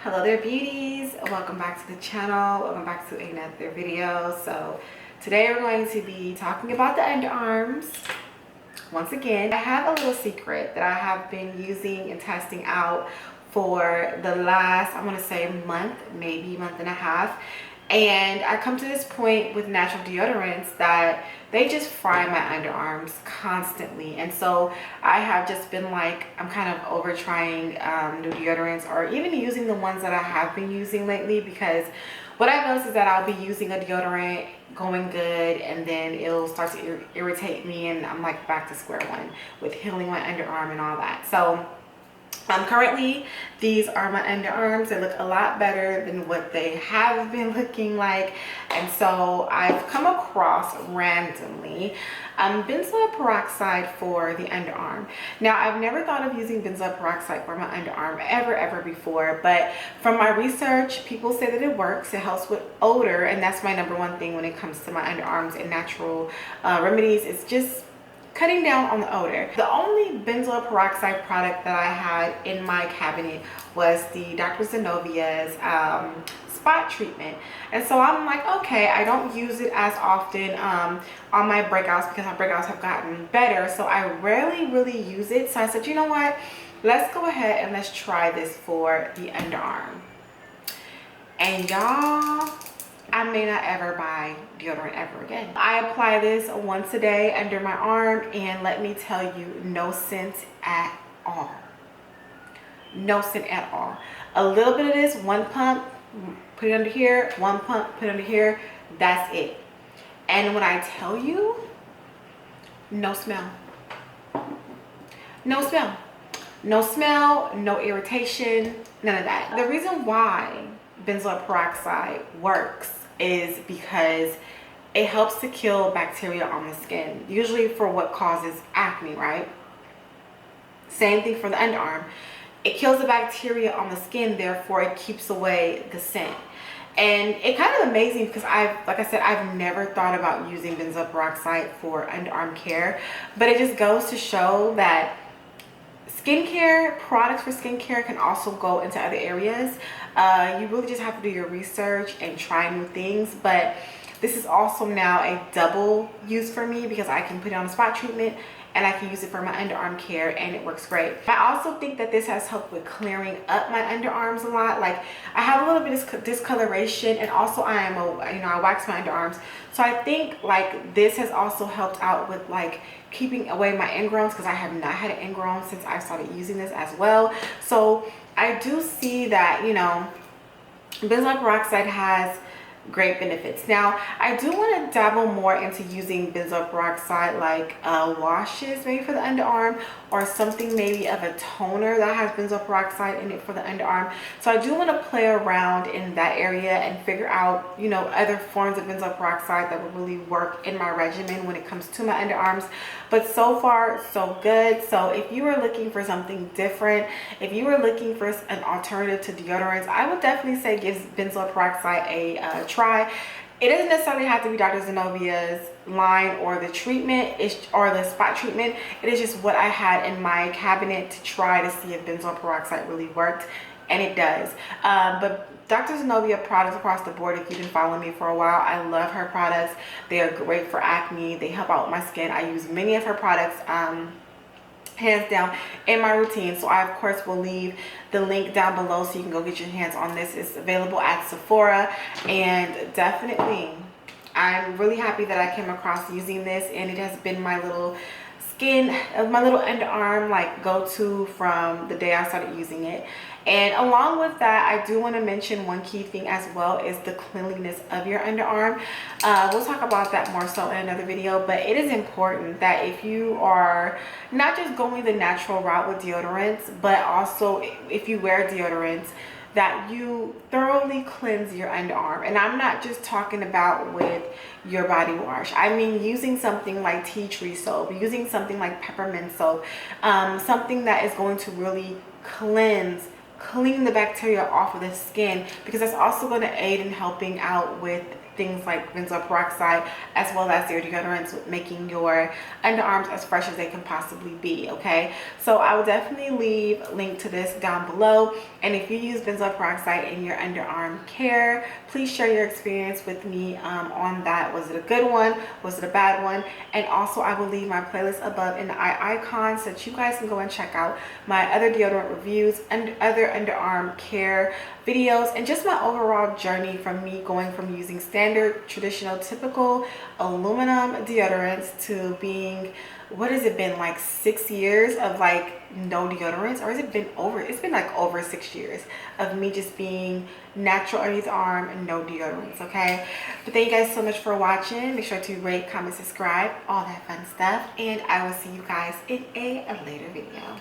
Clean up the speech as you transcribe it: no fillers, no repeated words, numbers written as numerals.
Hello there, beauties. Welcome back to the channel. Welcome back to another video. So today we're going to be talking about the underarms. Once again, I have a little secret that I have been using and testing out for the last, I want to say month, maybe month and a half. And I come to this point with natural deodorants that they just fry my underarms constantly. And so I have just been like, I'm kind of over trying new deodorants, or even using the ones that I have been using lately, because what I've noticed is that I'll be using a deodorant going good, and then it'll start to irritate me, and I'm like back to square one with healing my underarm and all that. So currently these are my underarms. They look a lot better than what they have been looking like. And so I've come across randomly benzoyl peroxide for the underarm. Now, I've never thought of using benzoyl peroxide for my underarm ever before, but from my research, people say that it works. It helps with odor, and that's my number one thing when it comes to my underarms and natural remedies. It's just cutting down on the odor. The only benzoyl peroxide product that I had in my cabinet was the Dr. Zenovia's spot treatment. And so I'm like, okay, I don't use it as often on my breakouts because my breakouts have gotten better. So I rarely really use it. So I said, you know what? Let's go ahead and let's try this for the underarm. And y'all, I may not ever buy deodorant ever again. I apply this once a day under my arm, and let me tell you, no scent at all. No scent at all. A little bit of this, one pump, put it under here, one pump, put it under here, that's it. And when I tell you, no smell. No smell. No smell, no irritation, none of that. The reason why benzoyl peroxide works is because it helps to kill bacteria on the skin, usually for what causes acne, right? Same thing for the underarm. It kills the bacteria on the skin, therefore it keeps away the scent. And it's kind of amazing because like I said, I've never thought about using benzoyl peroxide for underarm care, but it just goes to show that skincare products for skincare can also go into other areas. You really just have to do your research and try new things, but this is also now a double use for me because I can put it on a spot treatment and I can use it for my underarm care, and it works great. I also think that this has helped with clearing up my underarms a lot. Like, I have a little bit of discoloration, and also I wax my underarms. So I think like this has also helped out with like keeping away my ingrowns, because I have not had an ingrown since I started using this as well. So I do see that, you know, benzoyl peroxide has great benefits. Now, I do want to dabble more into using benzoyl peroxide like washes maybe for the underarm, or something maybe of a toner that has benzoyl peroxide in it for the underarm. So I do want to play around in that area and figure out, you know, other forms of benzoyl peroxide that will really work in my regimen when it comes to my underarms. But so far so good. So if you are looking for something different, if you are looking for an alternative to deodorants, I would definitely say give benzoyl peroxide a try. It doesn't necessarily have to be Dr. Zenovia's line or the treatment or the spot treatment. It is just what I had in my cabinet to try to see if benzoyl peroxide really worked, and it does. But Dr. Zenobia products across the board, if you've been following me for a while, I love her products. They are great for acne. They help out with my skin. I use many of her products hands down in my routine. So I of course will leave the link down below so you can go get your hands on this. It's available at Sephora, and definitely I'm really happy that I came across using this, and it has been my little my little underarm like go-to from the day I started using it. And along with that, I do want to mention one key thing as well is the cleanliness of your underarm. We'll talk about that more so in another video, but it is important that if you are not just going the natural route with deodorants, but also if you wear deodorants, that you thoroughly cleanse your underarm. And I'm not just talking about with your body wash. I mean using something like tea tree soap, using something like peppermint soap, something that is going to really clean the bacteria off of the skin, because that's also going to aid in helping out with things like benzoyl peroxide as well as their deodorants, with making your underarms as fresh as they can possibly be. Okay, so I will definitely leave a link to this down below, and if you use benzoyl peroxide in your underarm care, please share your experience with me on that. Was it a good one? Was it a bad one? And also I will leave my playlist above in the icon so that you guys can go and check out my other deodorant reviews and other underarm care videos, and just my overall journey from me going from using standard, traditional, typical aluminum deodorants to being, what has it been, like 6 years of like no deodorants? Or has it been over? It's been like over 6 years of me just being natural underneath the arm and no deodorants. Okay, but thank you guys so much for watching. Make sure to rate, comment, subscribe, all that fun stuff, and I will see you guys in a later video.